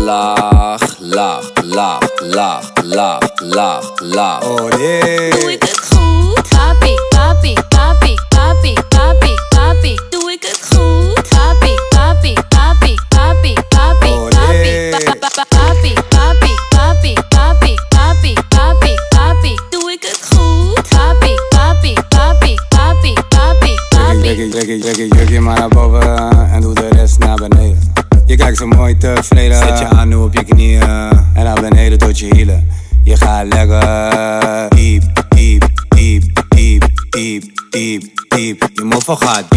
Lach, lach, lach, lach, lach, lach, lach. Oh yeah. Doe ik het goed? Papi, papi, papi, papi, papi, papi. Doe ik het goed? Papi, papi, papi, papi, papi, Oh, papi, nee. papi, papi, papi, papi, papi, papi, papi. Doe ik het goed? Papi, papi, papi, papi, papi, papi. Trek je jurkje maar naar boven en doe de rest naar beneden. Je kijkt zo mooi tevreden. Zet je aan nu op je knieën en naar beneden tot je hielen. Je gaat lekker diep, diep, diep, diep, diep, diep, diep. Je moffer gaat diep.